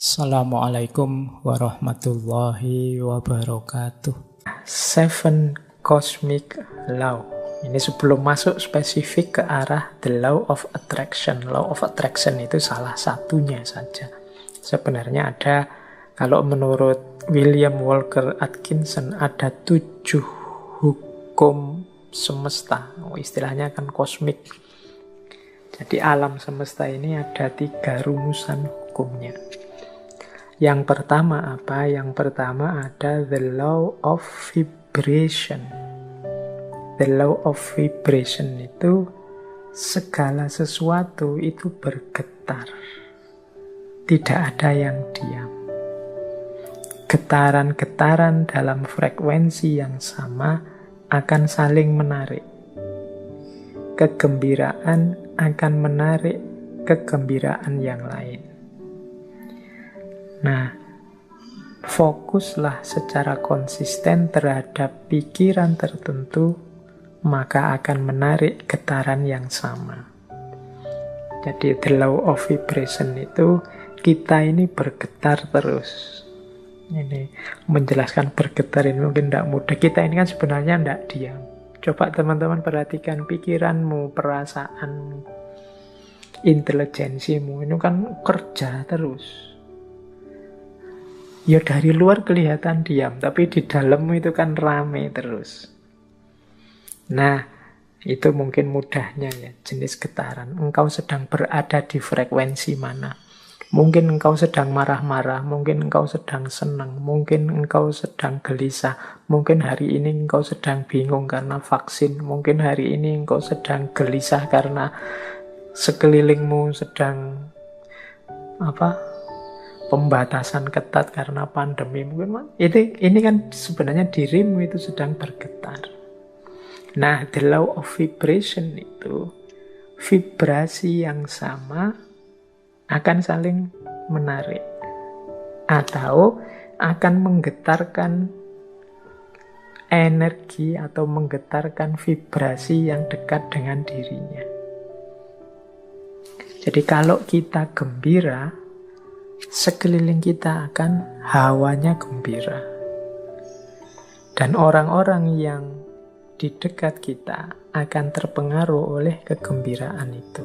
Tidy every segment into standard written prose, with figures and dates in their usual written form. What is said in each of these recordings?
Assalamualaikum warahmatullahi wabarakatuh. Seven Cosmic Law. Ini sebelum masuk spesifik ke arah the Law of Attraction. Law of Attraction itu salah satunya saja. Sebenarnya ada, kalau menurut William Walker Atkinson, ada 7 hukum semesta. Istilahnya kan kosmik. Jadi alam semesta ini ada 3 rumusan hukumnya. Yang pertama apa? Yang pertama ada the law of vibration. The law of vibration itu segala sesuatu itu bergetar. Tidak ada yang diam. Getaran-getaran dalam frekuensi yang sama akan saling menarik. Kegembiraan akan menarik kegembiraan yang lain. Nah, fokuslah secara konsisten terhadap pikiran tertentu, maka akan menarik getaran yang sama. Jadi, the law of vibration itu, kita ini bergetar terus. Ini menjelaskan bergetar ini mungkin tidak mudah. Kita ini kan sebenarnya tidak diam. Coba teman-teman perhatikan pikiranmu, perasaanmu, intelijensimu, ini kan kerja terus. Ya dari luar kelihatan diam, tapi di dalammu itu kan rame terus. Nah, itu mungkin mudahnya ya, jenis getaran. Engkau sedang berada di frekuensi mana? Mungkin engkau sedang marah-marah, mungkin engkau sedang senang, mungkin engkau sedang gelisah, mungkin hari ini engkau sedang bingung karena vaksin, mungkin hari ini engkau sedang gelisah karena sekelilingmu sedang pembatasan ketat karena pandemi. Mungkin ini kan sebenarnya dirimu itu sedang bergetar. Nah, the law of vibration itu, vibrasi yang sama akan saling menarik atau akan menggetarkan energi atau menggetarkan vibrasi yang dekat dengan dirinya. Jadi kalau kita gembira, sekeliling kita akan hawanya gembira. Dan orang-orang yang di dekat kita akan terpengaruh oleh kegembiraan itu.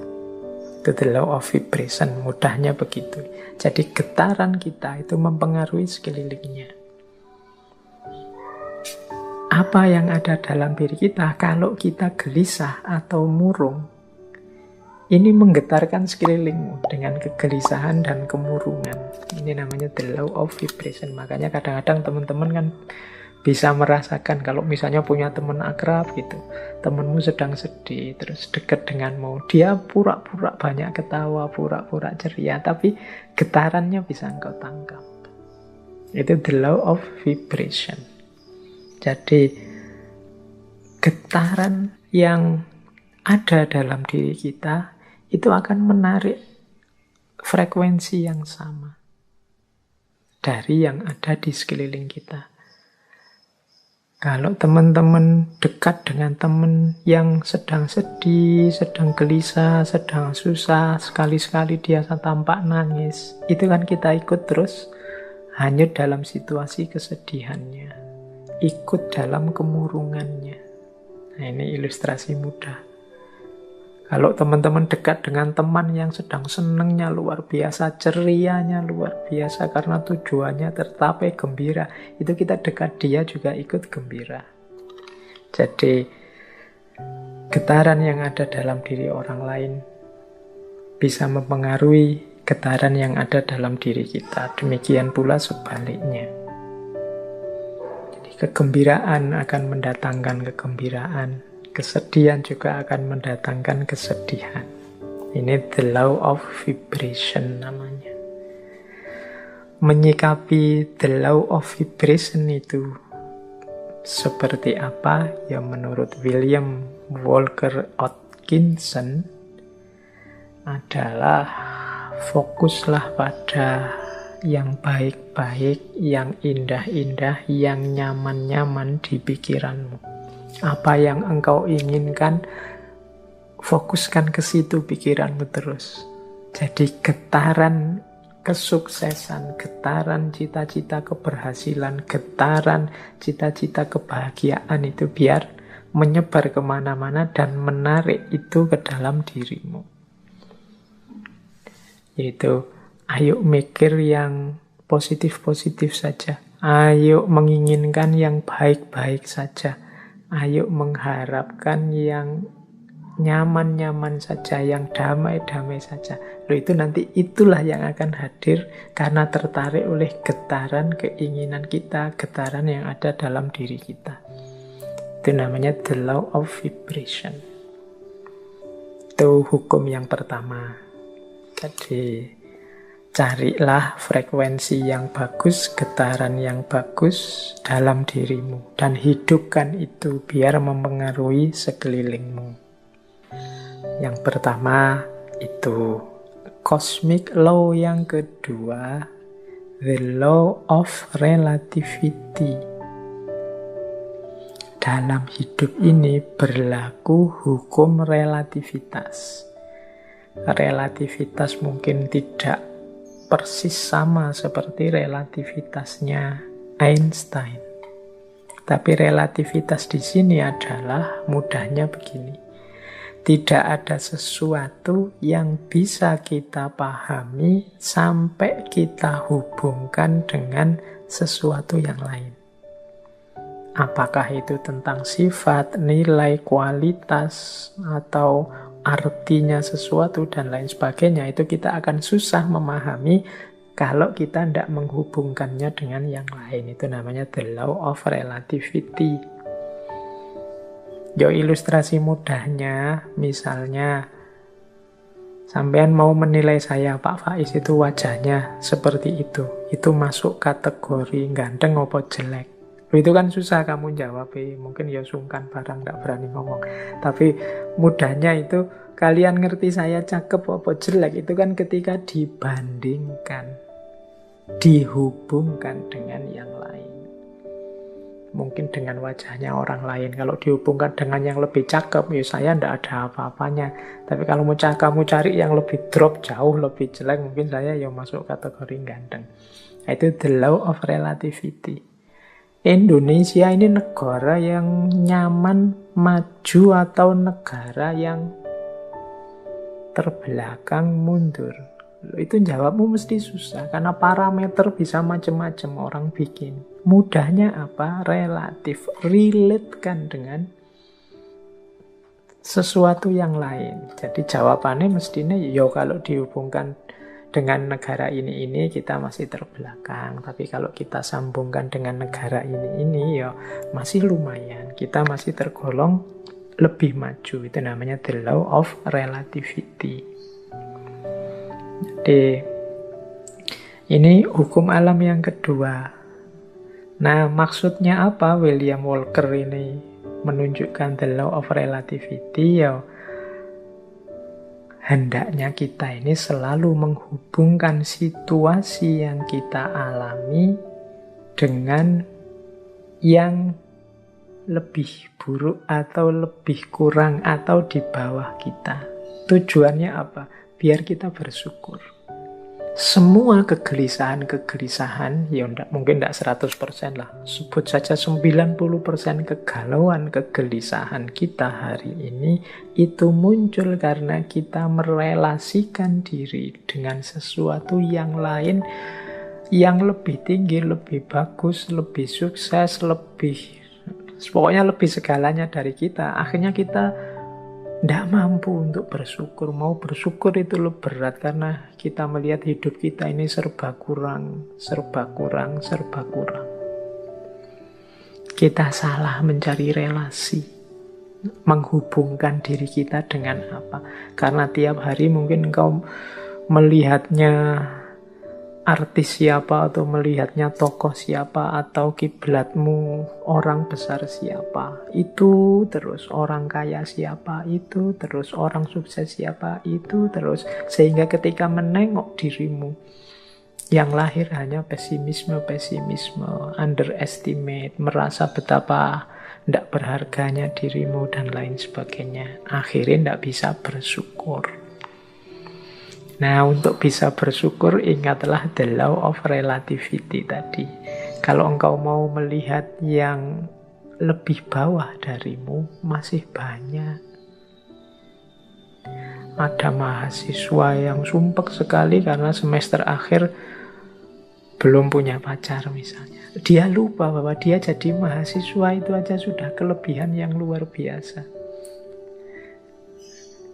Itu the law of vibration, mudahnya begitu. Jadi getaran kita itu mempengaruhi sekelilingnya. Apa yang ada dalam diri kita kalau kita gelisah atau murung, ini menggetarkan sekelilingmu dengan kegelisahan dan kemurungan. Ini namanya the law of vibration. Makanya kadang-kadang teman-teman kan bisa merasakan kalau misalnya punya teman akrab gitu. Temanmu sedang sedih, terus dekat denganmu. Dia pura-pura banyak ketawa, pura-pura ceria. Tapi getarannya bisa engkau tangkap. Itu the law of vibration. Jadi getaran yang ada dalam diri kita itu akan menarik frekuensi yang sama dari yang ada di sekeliling kita. Kalau teman-teman dekat dengan teman yang sedang sedih, sedang gelisah, sedang susah, sekali-sekali dia tampak nangis, itu kan kita ikut terus hanyut dalam situasi kesedihannya, ikut dalam kemurungannya. Nah, ini ilustrasi mudah. Kalau teman-teman dekat dengan teman yang sedang senengnya luar biasa, cerianya luar biasa karena tujuannya tercapai gembira, itu kita dekat dia juga ikut gembira. Jadi getaran yang ada dalam diri orang lain bisa mempengaruhi getaran yang ada dalam diri kita. Demikian pula sebaliknya. Jadi kegembiraan akan mendatangkan kegembiraan. Kesedihan juga akan mendatangkan kesedihan. Ini the law of vibration namanya. Menyikapi the law of vibration itu seperti apa? Ya menurut William Walker Atkinson adalah fokuslah pada yang baik-baik, yang indah-indah, yang nyaman-nyaman di pikiranmu. Apa yang engkau inginkan, fokuskan ke situ pikiranmu terus. Jadi getaran kesuksesan, getaran cita-cita keberhasilan, getaran cita-cita kebahagiaan itu biar menyebar kemana-mana dan menarik itu ke dalam dirimu. Yaitu, ayo mikir yang positif-positif saja. Ayo menginginkan yang baik-baik saja. Ayo mengharapkan yang nyaman-nyaman saja, yang damai-damai saja. Loh, itu nanti itulah yang akan hadir karena tertarik oleh getaran keinginan kita, getaran yang ada dalam diri kita. Itu namanya the law of vibration. Itu hukum yang pertama. Jadi, carilah frekuensi yang bagus, getaran yang bagus dalam dirimu. Dan hidupkan itu biar mempengaruhi sekelilingmu. Yang pertama itu cosmic law, yang kedua the law of relativity. Dalam hidup ini berlaku hukum relativitas. Relativitas mungkin tidak persis sama seperti relativitasnya Einstein. Tapi relativitas di sini adalah mudahnya begini. Tidak ada sesuatu yang bisa kita pahami sampai kita hubungkan dengan sesuatu yang lain. Apakah itu tentang sifat, nilai, kualitas, atau artinya sesuatu, dan lain sebagainya, itu kita akan susah memahami kalau kita tidak menghubungkannya dengan yang lain. Itu namanya the law of relativity. Ilustrasi mudahnya, misalnya sampean mau menilai saya, Pak Faiz itu wajahnya seperti itu masuk kategori ganteng apa jelek? Itu kan susah kamu jawab, mungkin ya sungkan barang, gak berani ngomong. Tapi mudahnya itu, kalian ngerti saya cakep apa jelek, itu kan ketika dibandingkan, dihubungkan dengan yang lain. Mungkin dengan wajahnya orang lain, kalau dihubungkan dengan yang lebih cakep, ya saya ndak ada apa-apanya. Tapi kalau kamu cari yang lebih drop, jauh lebih jelek, mungkin saya ya masuk kategori ganteng. Itu the law of relativity. Indonesia ini negara yang nyaman, maju, atau negara yang terbelakang, mundur? Itu jawabmu mesti susah, karena parameter bisa macam-macam orang bikin. Mudahnya apa? Relatif, relate-kan dengan sesuatu yang lain. Jadi jawabannya mestinya, kalau dihubungkan dengan negara ini kita masih terbelakang. Tapi kalau kita sambungkan dengan negara ini ya masih lumayan. Kita masih tergolong lebih maju. Itu namanya the law of relativity. Jadi ini hukum alam yang kedua. Nah, maksudnya apa William Walker ini menunjukkan the law of relativity? Ya, hendaknya kita ini selalu menghubungkan situasi yang kita alami dengan yang lebih buruk atau lebih kurang atau di bawah kita. Tujuannya apa? Biar kita bersyukur. Semua kegelisahan, ya mungkin tidak 100% lah, sebut saja 90% kegalauan, kegelisahan kita hari ini, itu muncul karena kita merelasikan diri dengan sesuatu yang lain, yang lebih tinggi, lebih bagus, lebih sukses, pokoknya lebih segalanya dari kita. Akhirnya kita tidak mampu untuk bersyukur. Mau bersyukur itu lebih berat karena kita melihat hidup kita ini serba kurang. Kita salah mencari relasi, menghubungkan diri kita dengan apa. Karena tiap hari mungkin engkau melihatnya artis siapa, atau melihatnya tokoh siapa, atau kiblatmu orang besar siapa, itu terus orang kaya siapa, itu terus orang sukses siapa, itu terus, sehingga ketika menengok dirimu yang lahir hanya pesimisme, underestimate, merasa betapa tidak berharganya dirimu dan lain sebagainya, akhirnya tidak bisa bersyukur. Nah, untuk bisa bersyukur, ingatlah the law of relativity tadi. Kalau engkau mau melihat yang lebih bawah darimu, masih banyak. Ada mahasiswa yang sumpek sekali karena semester akhir belum punya pacar misalnya. Dia lupa bahwa dia jadi mahasiswa itu aja sudah kelebihan yang luar biasa.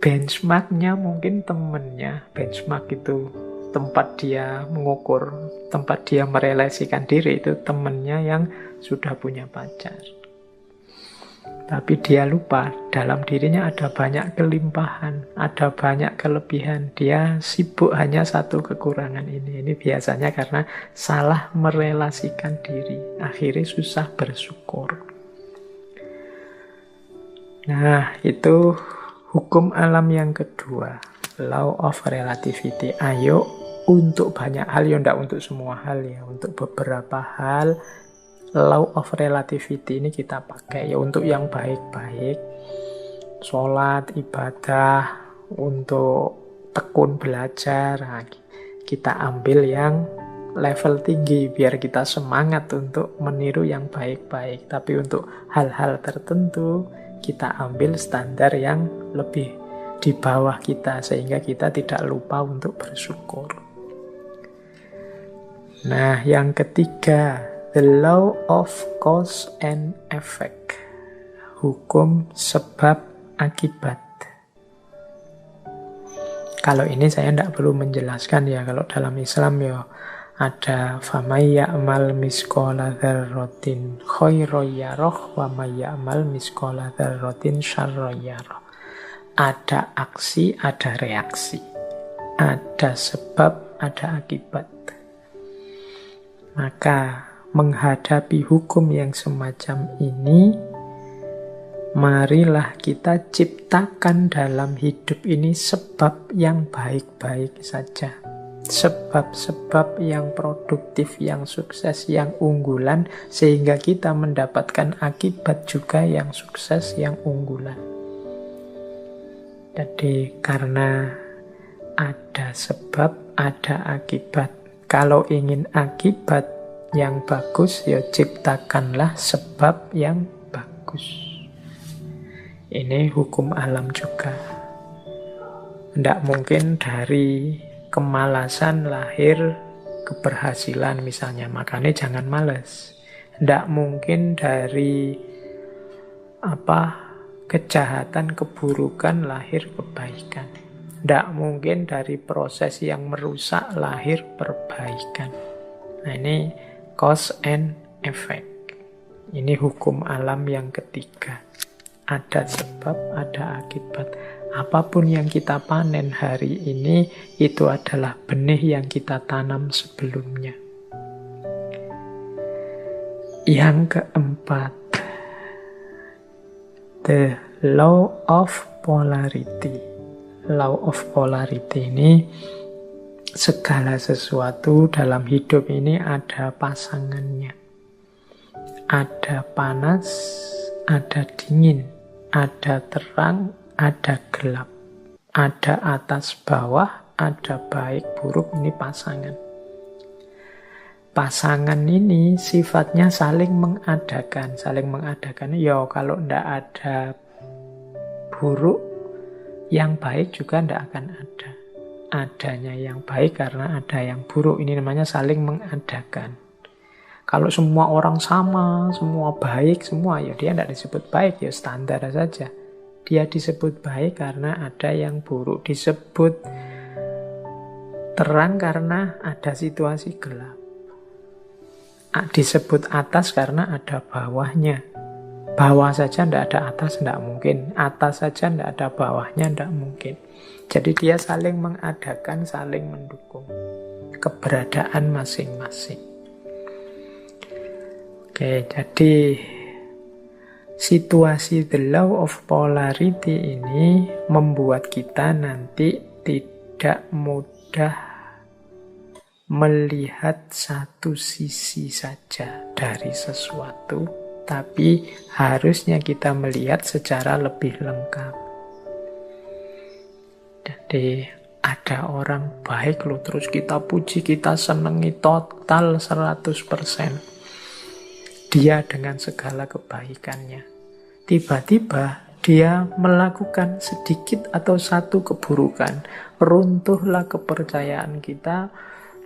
Benchmarknya mungkin temennya. Benchmark itu tempat dia mengukur, tempat dia merelasikan diri, itu temennya yang sudah punya pacar. Tapi dia lupa, dalam dirinya ada banyak kelimpahan, ada banyak kelebihan. Dia sibuk hanya satu kekurangan ini. Ini biasanya karena salah merelasikan diri. Akhirnya susah bersyukur. Nah, itu hukum alam yang kedua. Law of relativity. Ayo, untuk banyak hal, ya enggak untuk semua hal ya. Untuk beberapa hal, law of relativity ini kita pakai ya untuk yang baik-baik, sholat, ibadah, untuk tekun belajar. Nah, kita ambil yang level tinggi biar kita semangat untuk meniru yang baik-baik. Tapi untuk hal-hal tertentu kita ambil standar yang lebih di bawah kita sehingga kita tidak lupa untuk bersyukur. Nah, yang ketiga, the law of cause and effect. Hukum sebab akibat. Kalau ini saya tidak perlu menjelaskan ya. Kalau dalam Islam ya ada famay ya'mal misqala dzarratin khairan yarah wa may ya'mal misqala dzarratin syarran yarah. Ada aksi, ada reaksi. Ada sebab, ada akibat. Maka menghadapi hukum yang semacam ini, marilah kita ciptakan dalam hidup ini sebab yang baik-baik saja. Sebab-sebab yang produktif, yang sukses, yang unggulan, sehingga kita mendapatkan akibat juga yang sukses, yang unggulan. Jadi karena ada sebab, ada akibat. Kalau ingin akibat yang bagus, ya ciptakanlah sebab yang bagus. Ini hukum alam juga. Tidak mungkin dari kemalasan lahir keberhasilan misalnya, makanya jangan malas. Tidak mungkin dari kejahatan, keburukan lahir kebaikan. Tidak mungkin dari proses yang merusak lahir perbaikan. Nah, ini cause and effect. Ini hukum alam yang ketiga. Ada sebab, ada akibat. Apapun yang kita panen hari ini, itu adalah benih yang kita tanam sebelumnya. Yang keempat, the law of polarity. Law of polarity ini, segala sesuatu dalam hidup ini ada pasangannya. Ada panas, ada dingin, ada terang, ada gelap, ada atas bawah, ada baik buruk. Ini pasangan. Pasangan ini sifatnya saling mengadakan. Saling mengadakan, ya kalau tidak ada buruk, yang baik juga tidak akan ada. Adanya yang baik karena ada yang buruk. Ini namanya saling mengadakan. Kalau semua orang sama, semua baik, semua, ya dia tidak disebut baik, ya standar saja. Dia disebut baik karena ada yang buruk. Disebut terang karena ada situasi gelap. Disebut atas karena ada bawahnya. Bawah saja tidak ada atas, tidak mungkin. Atas saja tidak ada bawahnya, tidak mungkin. Jadi dia saling mengadakan, saling mendukung keberadaan masing-masing. Oke, jadi situasi the law of polarity ini membuat kita nanti tidak mudah melihat satu sisi saja dari sesuatu, tapi harusnya kita melihat secara lebih lengkap. Jadi Ada orang baik loh, terus kita puji, kita senengi total 100%. Dia dengan segala kebaikannya. Tiba-tiba dia melakukan sedikit atau satu keburukan. Runtuhlah kepercayaan kita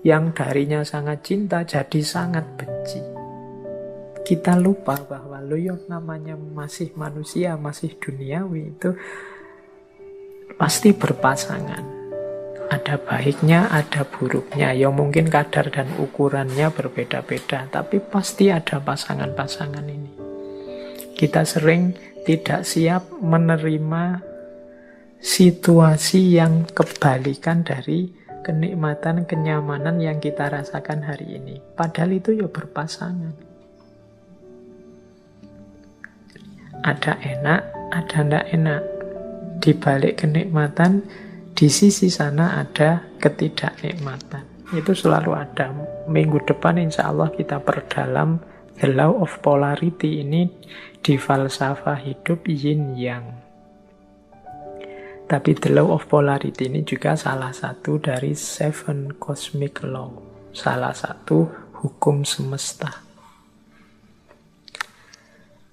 yang darinya sangat cinta jadi sangat benci. Kita lupa bahwa namanya masih manusia, masih duniawi, itu pasti berpasangan. Ada baiknya, ada buruknya. Ya mungkin kadar dan ukurannya berbeda-beda, tapi pasti ada pasangan-pasangan ini. Kita sering tidak siap menerima situasi yang kebalikan dari kenikmatan, kenyamanan yang kita rasakan hari ini. Padahal itu ya berpasangan. Ada enak, ada tidak enak. Di balik kenikmatan, di sisi sana ada ketidaknikmatan. Itu selalu ada. Minggu depan insya Allah kita perdalam the law of polarity ini di falsafah hidup yin yang. Tapi the law of polarity ini juga salah satu dari 7 cosmic law. Salah satu hukum semesta.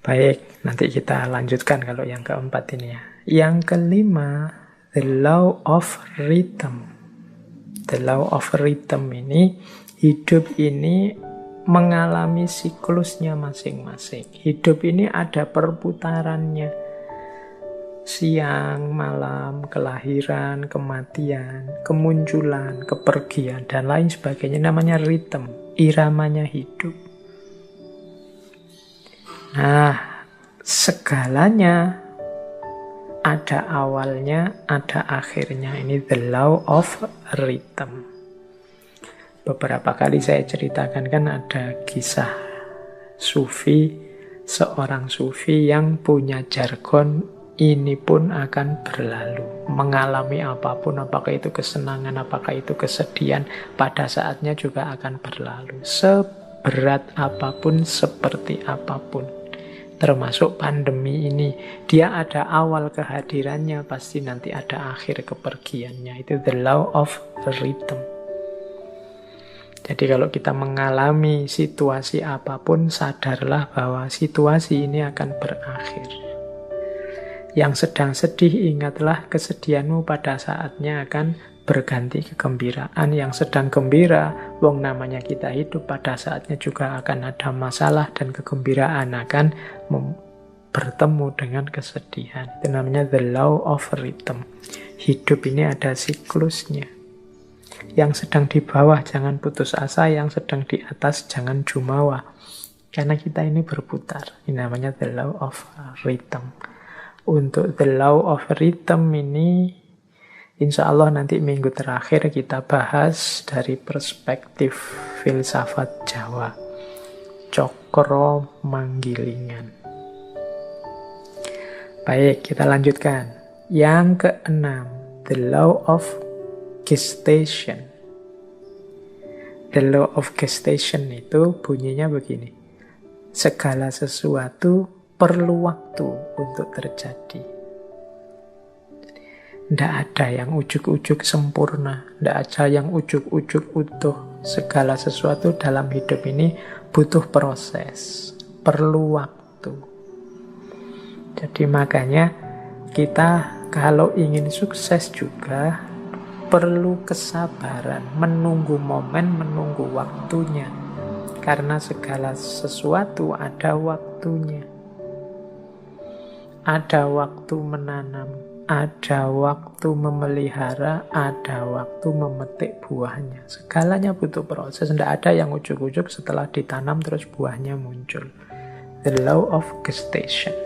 Baik, nanti kita lanjutkan kalau yang keempat ini ya. Yang kelima, the law of rhythm. The law of rhythm ini, hidup ini mengalami siklusnya masing-masing. Hidup ini ada perputarannya. Siang, malam, kelahiran, kematian, kemunculan, kepergian, dan lain sebagainya. Namanya rhythm, iramanya hidup. Nah, segalanya ada awalnya, ada akhirnya. Ini the law of rhythm. Beberapa kali saya ceritakan kan ada kisah sufi, seorang sufi yang punya jargon, ini pun akan berlalu. Mengalami apapun, apakah itu kesenangan, apakah itu kesedihan, pada saatnya juga akan berlalu. Seberat apapun, seperti apapun. Termasuk pandemi ini, dia ada awal kehadirannya, pasti nanti ada akhir kepergiannya. Itu the law of rhythm. Jadi kalau kita mengalami situasi apapun, sadarlah bahwa situasi ini akan berakhir. Yang sedang sedih, ingatlah kesedihanmu pada saatnya akan berganti kegembiraan. Yang sedang gembira, wong namanya kita hidup, pada saatnya juga akan ada masalah dan kegembiraan akan bertemu dengan kesedihan. Itu namanya the law of rhythm. Hidup ini ada siklusnya. Yang sedang di bawah jangan putus asa, yang sedang di atas jangan jumawa. Karena kita ini berputar. Ini namanya the law of rhythm. Untuk the law of rhythm ini, insya Allah nanti minggu terakhir kita bahas dari perspektif filsafat Jawa. Cokro Manggilingan. Baik, kita lanjutkan. Yang keenam, the law of gestation. The law of gestation itu bunyinya begini. Segala sesuatu perlu waktu untuk terjadi. Tidak ada yang ujuk-ujuk sempurna. Tidak ada yang ujuk-ujuk utuh. Segala sesuatu dalam hidup ini butuh proses. Perlu waktu. Jadi makanya kita kalau ingin sukses juga perlu kesabaran. Menunggu momen, menunggu waktunya. Karena segala sesuatu ada waktunya. Ada waktu menanam, ada waktu memelihara, ada waktu memetik buahnya. Segalanya butuh proses. Tidak ada yang ujuk-ujuk setelah ditanam terus buahnya muncul. The law of gestation.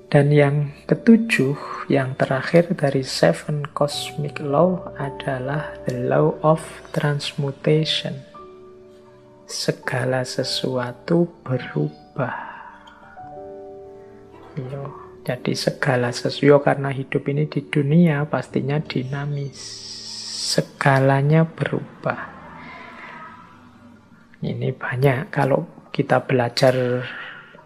Dan yang ketujuh, yang terakhir dari 7 cosmic law adalah the law of transmutation. Segala sesuatu berubah. Jadi segala sesuatu, karena hidup ini di dunia pastinya dinamis. Segalanya berubah. Ini banyak. Kalau kita belajar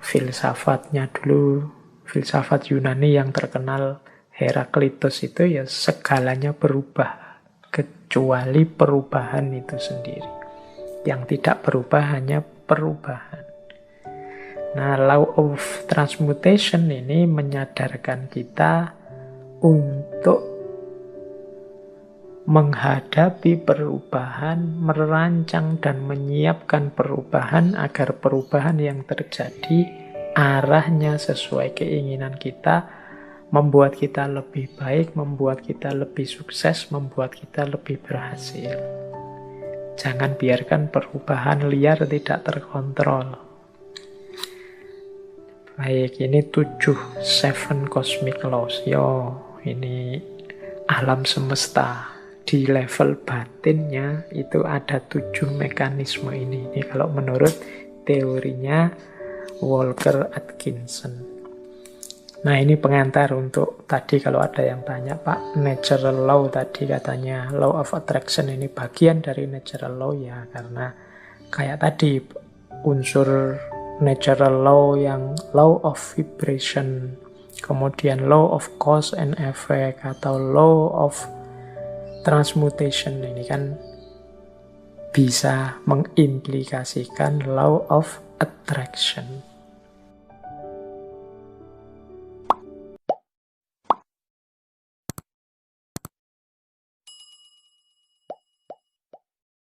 filsafatnya dulu, filsafat Yunani yang terkenal Heraklitus itu ya segalanya berubah, kecuali perubahan itu sendiri. Yang tidak berubah hanya perubahan. Nah, law of transmutation ini menyadarkan kita untuk menghadapi perubahan, merancang dan menyiapkan perubahan agar perubahan yang terjadi arahnya sesuai keinginan kita, membuat kita lebih baik, membuat kita lebih sukses, membuat kita lebih berhasil. Jangan biarkan perubahan liar tidak terkontrol. Baik, ini 7 cosmic laws. Ini alam semesta. Di level batinnya itu ada 7 mekanisme ini. Ini kalau menurut teorinya Walker Atkinson. Nah, ini pengantar untuk tadi kalau ada yang tanya, Pak, natural law tadi katanya law of attraction ini bagian dari natural law ya, karena kayak tadi unsur natural law yang law of vibration, kemudian law of cause and effect atau law of transmutation ini kan bisa mengimplikasikan law of attraction.